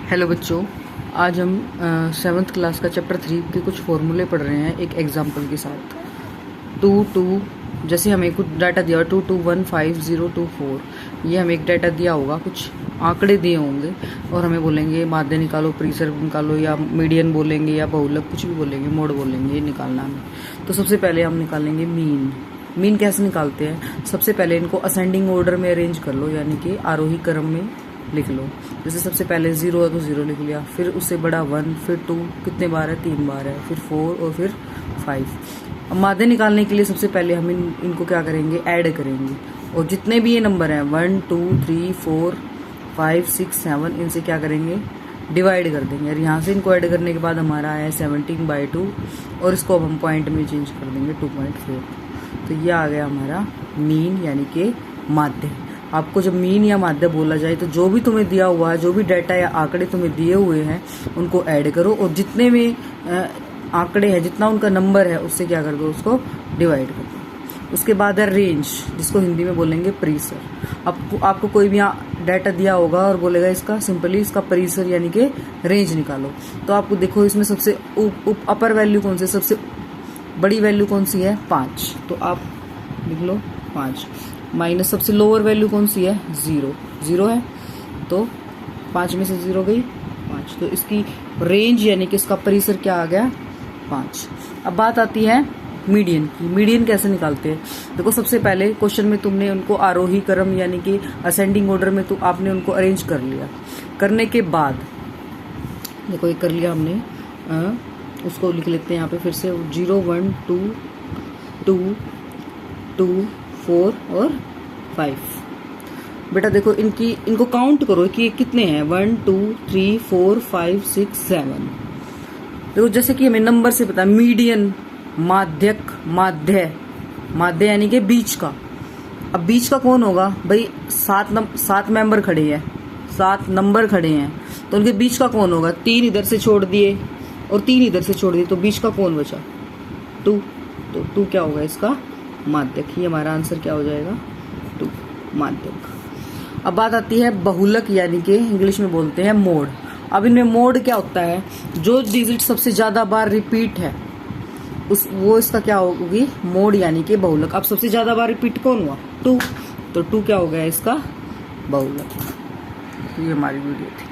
Hello बच्चों, आज हम 7th क्लास का चैप्टर 3 के कुछ फॉर्मूले पढ़ रहे हैं एक एग्जाम्पल के साथ। 2 जैसे हमें कुछ डाटा दिया 2215024, ये हमें एक डाटा दिया होगा, कुछ आंकड़े दिए होंगे और हमें बोलेंगे माध्य निकालो, परिसर निकालो, या मीडियन बोलेंगे या बहुलक, कुछ भी बोलेंगे, मोड बोलेंगे, ये निकालना हमें। तो सबसे पहले हम निकालेंगे मीन कैसे निकालते हैं। सबसे पहले इनको असेंडिंग ऑर्डर में अरेंज कर लो, यानी कि आरोही क्रम में लिख लो। जैसे सबसे पहले 0 है तो 0 लिख लिया, फिर उससे बड़ा 1, फिर 2, कितने बार है 3 बार है, फिर 4 और फिर 5। अब माध्य निकालने के लिए सबसे पहले हम इनको क्या करेंगे, ऐड करेंगे, और जितने भी ये नंबर हैं 1 2 3 4 5 6 7, इनसे क्या करेंगे, डिवाइड कर देंगे। और यहाँ से इनको ऐड करने के बाद हमारा आया 17/2, और इसको अब हम पॉइंट में चेंज कर देंगे 2.4। तो ये आ गया हमारा मीन, यानी कि माध्य। आपको जब मीन या माध्य बोला जाए तो जो भी तुम्हें दिया हुआ है, जो भी डाटा या आंकड़े तुम्हें दिए हुए हैं, उनको ऐड करो, और जितने भी आंकड़े हैं, जितना उनका नंबर है, उससे क्या कर दो, उसको डिवाइड कर दो। उसके बाद है रेंज, जिसको हिंदी में बोलेंगे परिसर। आपको कोई भी डाटा दिया होगा और बोलेगा इसका सिंपली इसका परिसर यानी कि रेंज निकालो, तो आपको देखो इसमें सबसे अपर वैल्यू कौन सी, सबसे बड़ी वैल्यू कौन सी है, 5, तो आप लिख लो 5, माइनस सबसे लोअर वैल्यू कौन सी है, 0 है, तो 5 में से 0 गई 5, तो इसकी रेंज यानी कि इसका परिसर क्या आ गया, 5। अब बात आती है मीडियन की। मीडियन कैसे निकालते हैं, देखो सबसे पहले क्वेश्चन में तुमने उनको आरोही क्रम यानी कि असेंडिंग ऑर्डर में तो आपने उनको अरेंज कर लिया। करने के बाद देखो ये कर लिया हमने, उसको लिख लेते हैं यहाँ पे फिर से 0 1 2 2 2 4 और 5। बेटा देखो इनको काउंट करो कि ये कितने हैं, 1 2 3 4 5 6 7। देखो जैसे कि हमें नंबर से पता है, मीडियन, माध्यक, माध्य यानी कि बीच का। अब बीच का कौन होगा भाई, 7 मेंबर खड़े हैं, 7 नंबर खड़े हैं, तो उनके बीच का कौन होगा, 3 इधर से छोड़ दिए और 3 इधर से छोड़ दिए, तो बीच का कौन बचा, 2। तो 2 क्या होगा इसका, माध्यक। ही हमारा आंसर क्या हो जाएगा, 2, माध्यक। अब बात आती है बहुलक, यानी कि इंग्लिश में बोलते हैं मोड। अब इनमें मोड क्या होता है, जो डिजिट सबसे ज्यादा बार रिपीट है वो इसका क्या होगी, मोड यानी कि बहुलक। अब सबसे ज्यादा बार रिपीट कौन हुआ, 2, तो 2 क्या हो गया इसका बहुलक। ये हमारी वीडियो थी।